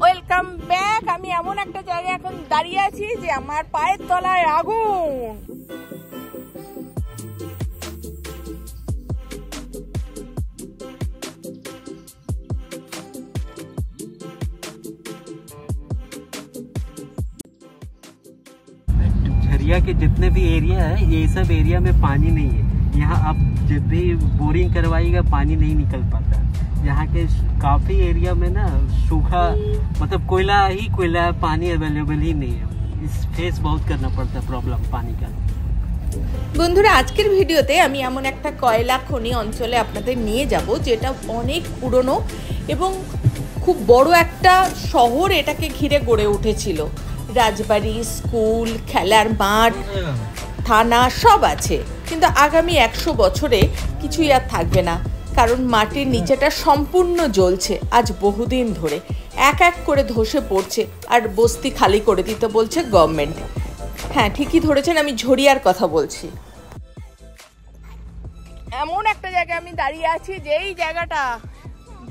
Welcome back. আমি এমন একটা জায়গায় এখন দাঁড়িয়ে আছি যে আমার পায়ের তলায় আগুন। झरिया के जितने भी एरिया है ये सब एरिया में पानी नहीं है। यहाँ आप जब भी बोरिंग करवाइएगा पानी नहीं निकल पाता। यहाँ के काफी एरिया में ना सूखा मतलब कोयला ही कोयला है, पानी अवेलेबल ही नहीं है। इस फेस बहुत करना पड़ता है प्रॉब्लम पानी का। বন্ধুরা, আজকের ভিডিওতে আমি এমন একটা কয়লা খনি অঞ্চলে আপনাদের নিয়ে যাব যেটা অনেক পুরনো এবং খুব বড় একটা শহর এটাকে ঘিরে গড়ে উঠেছিল। রাজবাড়ি, স্কুল, খেলার মাঠ, থানা সব আছে, কিন্তু আগামী 100 বছরে কিছুই আর থাকবে না, কারণ মাটির নিচেটা সম্পূর্ণ জ্বলছে আজ বহুদিন ধরে। এক এক করে ধসে পড়ছে আর বস্তি খালি করে দিতে বলছে গভর্নমেন্ট। হ্যাঁ, ঠিকই ধরেছেন, আমি ঝরিয়ার কথা বলছি। এমন একটা জায়গায় আমি দাঁড়িয়ে আছি যেই জায়গাটা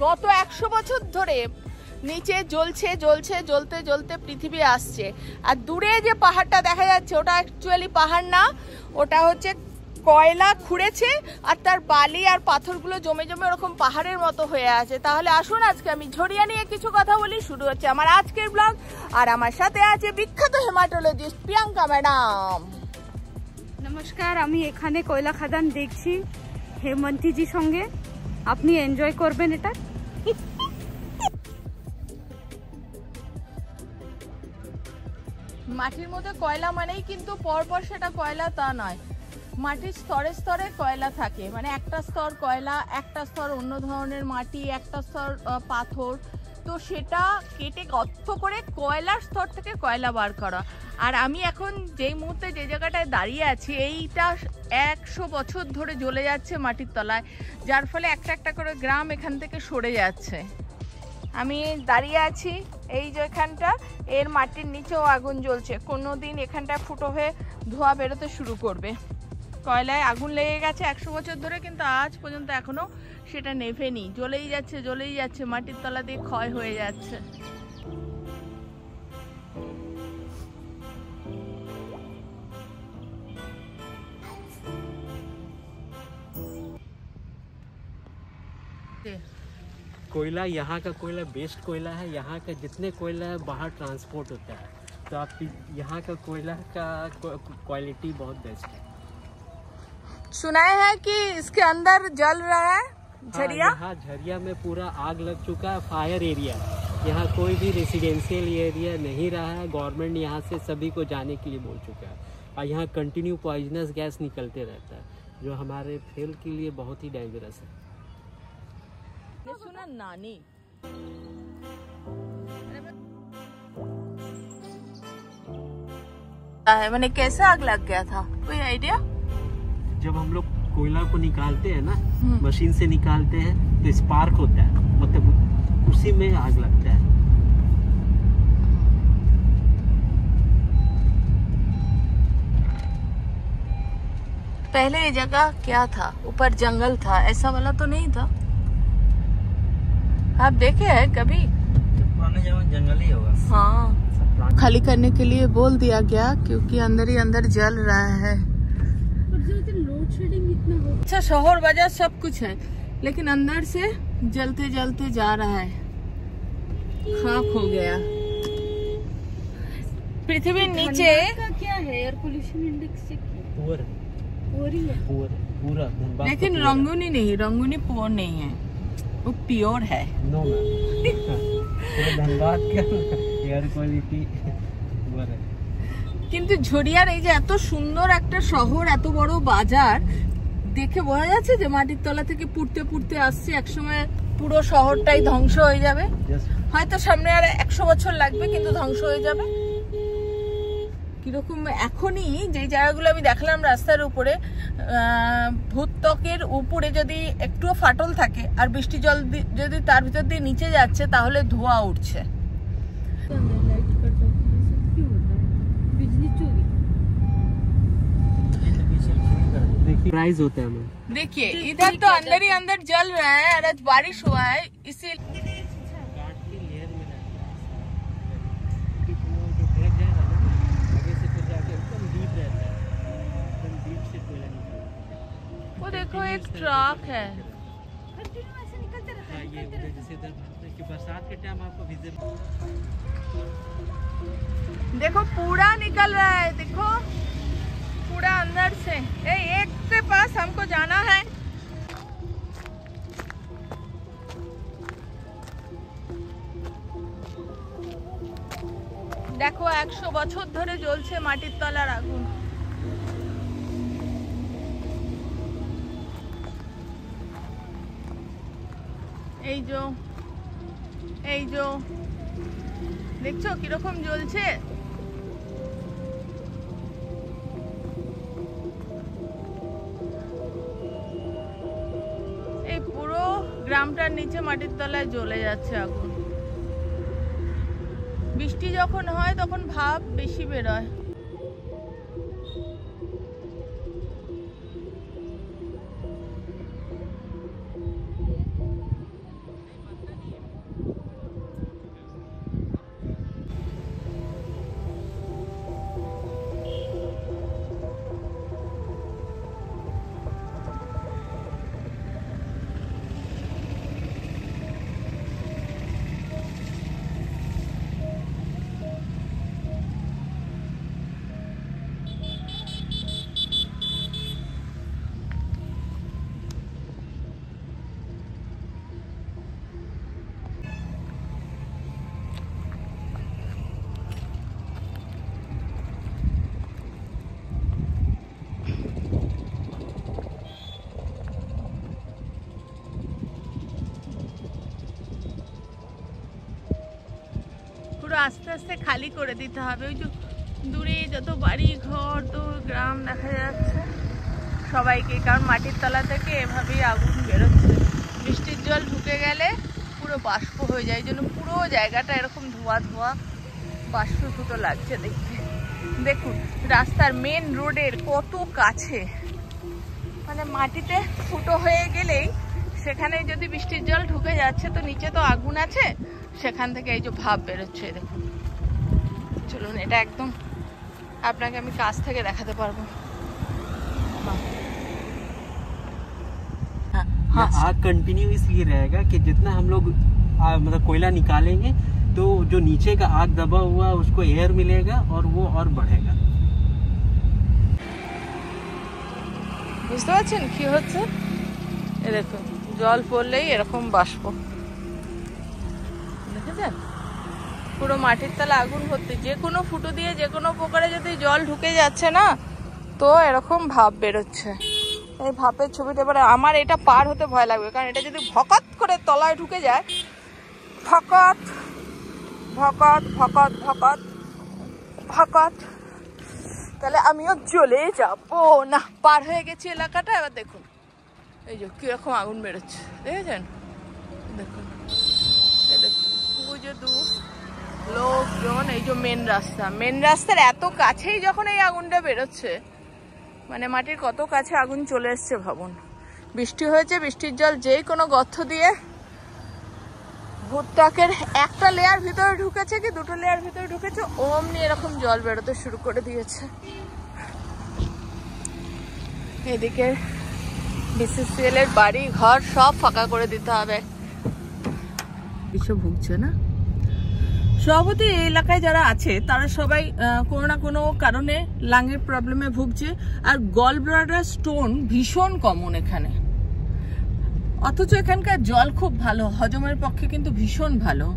গত 100 বছর ধরে নিচে জ্বলছে, জ্বলতে জ্বলতে পৃথিবী আসছে। আর দূরে যে পাহাড়টা দেখা যাচ্ছে ওটা অ্যাকচুয়ালি পাহাড় না, ওটা হচ্ছে কয়লা খুঁড়েছে আর তার বালি আর পাথরগুলো জমে জমে ওরকম পাহাড়ের মতো হয়ে আছে। তাহলে আসুন আজকে আমি ঝরিয়া নিয়ে কিছু কথা বলি। শুরু হচ্ছে আমার আজকের ব্লগ, আর আমার সাথে আছে বিখ্যাত হেমাটোলজিস্ট প্রিয়াঙ্কা ম্যাডাম। নমস্কার, আমি এখানে কয়লা খাদান দেখছি হেমন্তীজির সঙ্গে। আপনি এনজয় করবেন এটা। মাটির মধ্যে কয়লা মানেই কিন্তু পরপর সেটা কয়লা তা নয়, মাটির স্তরে স্তরে কয়লা থাকে। মানে একটা স্তর কয়লা, একটা স্তর অন্য ধরনের মাটি, একটা স্তর পাথর, তো সেটা কেটে গর্ত করে কয়লার স্তর থেকে কয়লা বার করা। আর আমি এখন যেই মুহূর্তে যে জায়গাটায় দাঁড়িয়ে আছি এইটা 100 বছর ধরে জ্বলে যাচ্ছে মাটির তলায়, যার ফলে একটা একটা করে গ্রাম এখান থেকে সরে যাচ্ছে। আমি দাঁড়িয়ে আছি এই যে এখানটা, এর মাটির নিচেও আগুন জ্বলছে। কোনো দিন এখানটা ফুটো হয়ে ধোঁয়া বেরোতে শুরু করবে। কয়লায় আগুন লেগে গেছে 100 বছর ধরে, কিন্তু আজ পর্যন্ত এখনো সেটা নেভেনি, জ্বলেই যাচ্ছে, মাটির তলা দিয়ে ক্ষয় হয়ে যাচ্ছে। कोयला यहाँ का कोयला बेस्ट कोयला है। यहाँ का जितने कोयला है बाहर ट्रांसपोर्ट होता है, तो आप यहाँ का कोयला का क्वालिटी बहुत बेस्ट है। सुना है कि इसके अंदर जल रहा है झरिया। हाँ, झरिया में पूरा आग लग चुका है, फायर एरिया। यहाँ कोई भी रेसिडेंशियल एरिया नहीं रहा है। गवर्नमेंट यहाँ से सभी को जाने के लिए बोल चुका है, और यहाँ कंटिन्यू पॉइजनस गैस निकलते रहता है जो हमारे हेल्थ के लिए बहुत ही डेंजरस है। सुना नानी मैंने कैसे आग लग गया था, कोई आइडिया? जब हम लोग कोयला को निकालते हैं ना, मशीन से निकालते हैं तो स्पार्क होता है, मतलब उसी में आग लगता है। पहले ये जगह क्या था? ऊपर जंगल था, ऐसा वाला तो नहीं था। आप देखे हैं कभी? पुराने जमाने जंगल ही होगा। हाँ, खाली करने के लिए बोल दिया गया क्योंकि अंदर ही अंदर जल रहा है। अच्छा, शहर बाजार सब कुछ है, लेकिन अंदर से जलते जलते जा रहा है, खाक हो गया। पृथ्वी नीचे का क्या है? एयर पोल्यूशन इंडेक्स से पूरा लेकिन रंगूनी नहीं, रंगूनी पोर नहीं है, वो प्योर है। नो धनबाद का एयर क्वालिटी पूरा है। কিন্তু ঝরিয়ার এই যে এত সুন্দর একটা শহর, এত বড় বাজার দেখে বোঝা যাচ্ছে যে মাটির তলা থেকে পুড়তে পুড়তে আসছে। একসময় পুরো শহরটাই ধ্বংস হয়ে যাবে, হয়তো সামনে আর 100 বছর লাগবে, কিন্তু ধ্বংস হয়ে যাবে। কিরকম এখনই যে জায়গাগুলো আমি দেখলাম রাস্তার উপরে, ভূত্বকের উপরে যদি একটুও ফাটল থাকে আর বৃষ্টি জল যদি তার ভিতর দিয়ে নিচে যাচ্ছে তাহলে ধোঁয়া উঠছে। प्राइस होता है मैम। देखिए इधर तो अंदर ही अंदर जल रहा है और आज बारिश हुआ है इसी वो देखो एक ट्रक है। बरसात के टाइम आपको देखो पूरा निकल रहा है, देखो पूरा अंदर से। एक के पास हमको जाना है। দেখো 100 বছর ধরে জ্বলছে মাটির তলার আগুন। এই যে দেখছো কিরকম জ্বলছে। এই পুরো গ্রামটার নিচে মাটির তলায় জ্বলে যাচ্ছে আগুন। বৃষ্টি যখন হয় তখন ভাপ বেশি বেরোয়। আস্তে আস্তে খালি করে দিতে হবে। ওই যে দূরে যত বাড়ি ঘর তো গ্রাম দেখা যাচ্ছে সবাইকে, কারণ মাটির তলা থেকে এভাবেই আগুন বেরোচ্ছে। বৃষ্টির জল ঢুকে গেলে পুরো বাষ্প হয়ে যায়, এই জন্য পুরো জায়গাটা এরকম ধোয়া ধোয়া বাষ্পীভূত লাগছে দেখতে। দেখুন রাস্তার মেন রোডের কত কাছে, মানে মাটিতে ফুটো হয়ে গেলেই সেখানে যদি বৃষ্টির জল ঢুকে যাচ্ছে তো নিচে তো আগুন আছে, সেখান থেকে এই যে ভাপ বেরোচ্ছে দেখুন। চলুন এটা একদম আপনাকে আমি কাছ থেকে দেখাতে পারবো। आग कंटिन्यू इसलिए रहेगा कि जितना हम लोग मतलब कोयला निकालेंगे तो जो नीचे का आग दबा हुआ उसको एयर मिलेगा और वो और बढ़ेगा। বুঝতে পারছেন কি হচ্ছে? এই দেখুন জল পড়লেই এরকম বাষ্প, দেখেছেন পুরো মাটির তলা আগুন ভর্তি। যে কোনো ফুটো দিয়ে যে কোনো প্রকারে যদি জল ঢুকে যাচ্ছে না তো এরকম ভাপ বেরোচ্ছে। এই ভাপের ছবিটা এবারে আমার এটা পার হতে ভয় লাগবে, কারণ এটা যদি ভকত করে তলায় ঢুকে যায়, ভকত ভকত ভকত ভকত ভকত, তাহলে আমিও জ্বলে যাবো না। পার হয়ে গেছি এলাকাটা, এবার দেখুন এই যে কিরকম আগুন বেরোচ্ছে, দেখেছেন? দেখুন এই দেখুন ওই যে দূর লোকজন, এই যে মেন রাস্তার এত কাছেই যখন এই আগুনটা বেরোচ্ছে, মানে মাটির কত কাছে আগুন চলে এসছে ভাবুন। বৃষ্টি হয়েছে, বৃষ্টির জল যেই কোনো গর্ত দিয়ে ভুট্টাকের একটা লেয়ার ভিতরে ঢুকেছে কি দুটো লেয়ার ভিতরে ঢুকেছে, অমনি এরকম জল বেরোতে শুরু করে দিয়েছে। এদিকে বিসিসিএল এর বাড়ি ঘর সব ফাঁকা করে দিতে হবে। কিছু ভুগছে না সভাপতি এই এলাকায় যারা আছে তারা সবাই কোনো না কোনো কারণে লাংয়ের প্রবলেমে ভুগছে, আর গল ব্লাডার স্টোন ভীষণ কমন এখানে। অথচ এখানকার জল খুব ভালো, হজমের পক্ষে কিন্তু ভীষণ ভালো।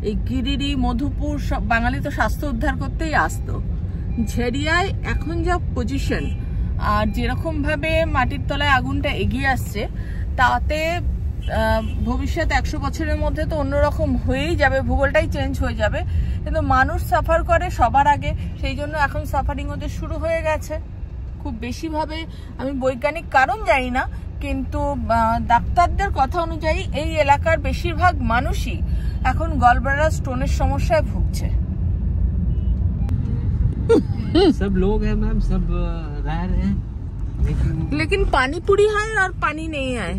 এই গিরিডি মধুপুর সব বাঙালি তো স্বাস্থ্য উদ্ধার করতেই আসতো। ঝেড়িয়ায় এখন যা পজিশন আর যেরকম ভাবে মাটির তলায় আগুনটা এগিয়ে আসছে, তাতে ভবিষ্যৎ 100 বছরের মধ্যে তো অন্যরকম হয়েই যাবে, ভূগোলটাই চেঞ্জ হয়ে যাবে। কিন্তু মানুষ সাফার করে সবার আগে, সেই জন্য এখন সাফারিং ওদের শুরু হয়ে গেছে। খুব বেশিভাবে আমি বৈজ্ঞানিক কারণ জানি না, কিন্তু ডাক্তারদের কথা অনুযায়ী এই এলাকার বেশিরভাগ মানুষই এখন গলব্লাডার স্টোনের সমস্যায় ভুগছে। सब लोग हैं मैम, सब रह रहे हैं लेकिन पानी पूरी है और पानी नहीं है।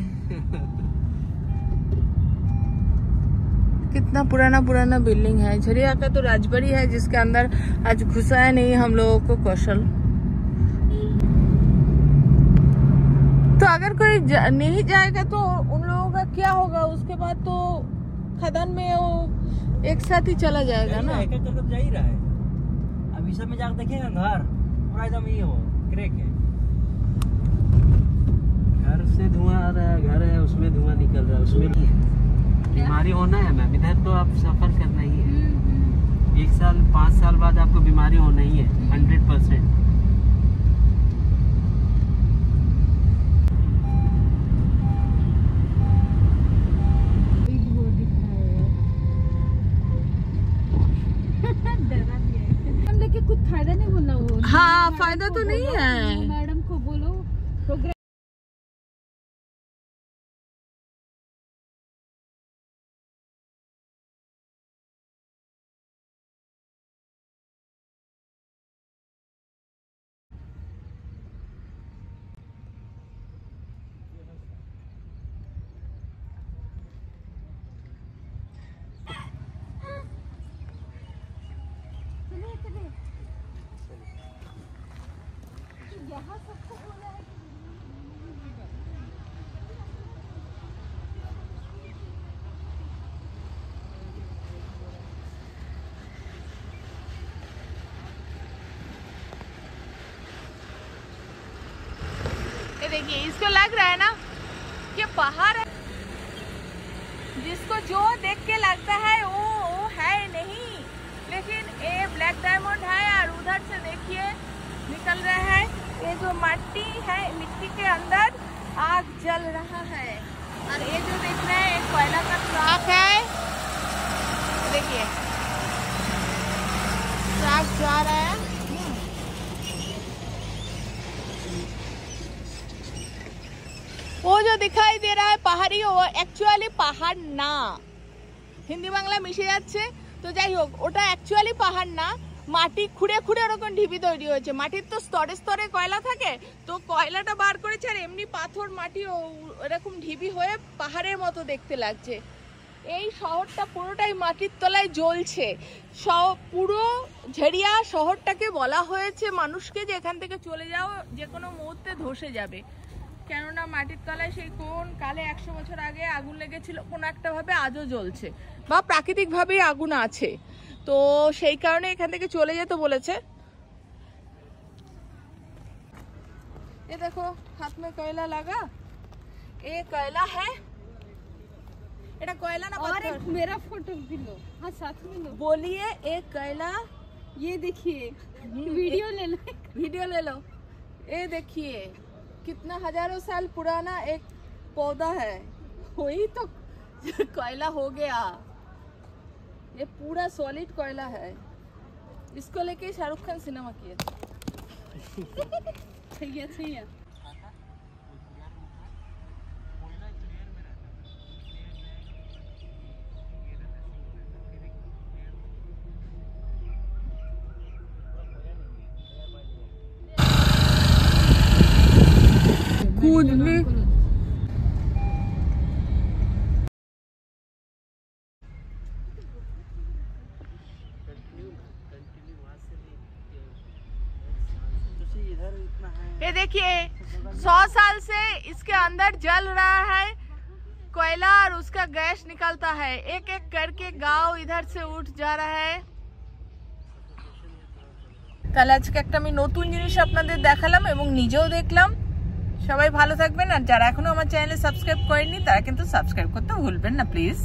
कितना पुराना पुराना बिल्डिंग है। झरिया का तो राजबाड़ी है जिसके अंदर आज घुसा है नहीं हम लोगों को कौशल। तो अगर कोई नहीं जाएगा तो उन लोगों का क्या होगा? उसके बाद तो खदान में वो एक साथ ही चला जाएगा ना। एक तो जा ही रहा है। अभी सब में जाकर देखिएगा घर पूरा एकदम ये हो क्रैक है। घर से धुआं आ रहा है, घर है उसमें धुआं निकल रहा है, उसमें बीमारी होना है मैम। इधर तो आप सफर करना ही है। 1 साल 5 साल बाद आपको बीमारी होना ही है 100%। लेके कुछ फायदा नहीं बोलना वो। हाँ फायदा तो नहीं है। मैडम को बोलो प्रोग्राम। देखिए इसको लग रहा है ना कि पहाड़ है, जिसको जो देख के लगता है वो है नहीं, लेकिन ये ब्लैक डायमंड है। और उधर से देखिए निकल रहा है ये जो मिट्टी है, मिट्टी के अंदर आग जल रहा है। और ये जो देख रहे हैं एक कोयला का ट्रक है। देखिए ट्रक जा रहा है। वो जो दिखाई दे रहा है पहाड़ी, वो एक्चुअली पहाड़ ना, হিন্দি বাংলা মিশে যাচ্ছে। তো যাই হোক, ওটা অ্যাকচুয়ালি পাহাড় না, মাটি খুঁড়ে খুঁড়ে এরকম ঢিবি তৈরি হয়েছে। মাটির তো স্তরে স্তরে কয়লা থাকে, তো কয়লাটা বার করেছে আর এমনি পাথর মাটি এরকম ঢিবি হয়ে পাহাড়ের মতো দেখতে লাগছে। এই শহরটা পুরোটাই মাটির তলায় জ্বলছে। পুরো ঝেড়িয়া শহরটাকে বলা হয়েছে মানুষকে যে এখান থেকে চলে যাও, যে কোনো মুহূর্তে ধসে যাবে। কেননা মাটির তলায় সেই কোন কালে 100 বছর আগে আগুন লেগেছিল, কোন একটা ভাবে আজও জ্বলছে বা প্রাকৃতিক ভাবেই আগুন আছে। তো সেই কারণে এখান থেকে চলে যেতে বলেছে। ये देखो हाथ में कोयला लगा, ये कोयला है। এটা कोयला ना और पत्थर। एक मेरा फोटो भी लो। हाँ साथ में लो। बोलिए एक कोयला। ये देखिए वीडियो ले लो। वीडियो ले लो। ये देखिए कितना हजारों साल पुराना एक पौधा है, वही तो कोयला हो गया। ये पूरा सॉलिड कोयला है। इसको लेके शाहरुख खान सिनेमा किए थे। सही है। कूद भी ये देखिए 100 साल से इसके अंदर जल रहा है कोयला और उसका गैस निकलता है। एक एक करके गांव इधर से उठ जा रहा है। তাহলে আজকে একটা আমি নতুন জিনিস আপনাদের দেখালাম এবং নিজেও দেখলাম। সবাই ভালো থাকবেন, আর যারা এখনো আমার চ্যানেলে সাবস্ক্রাইব করেননি তারা কিন্তু সাবস্ক্রাইব করতে ভুলবেন না প্লিজ।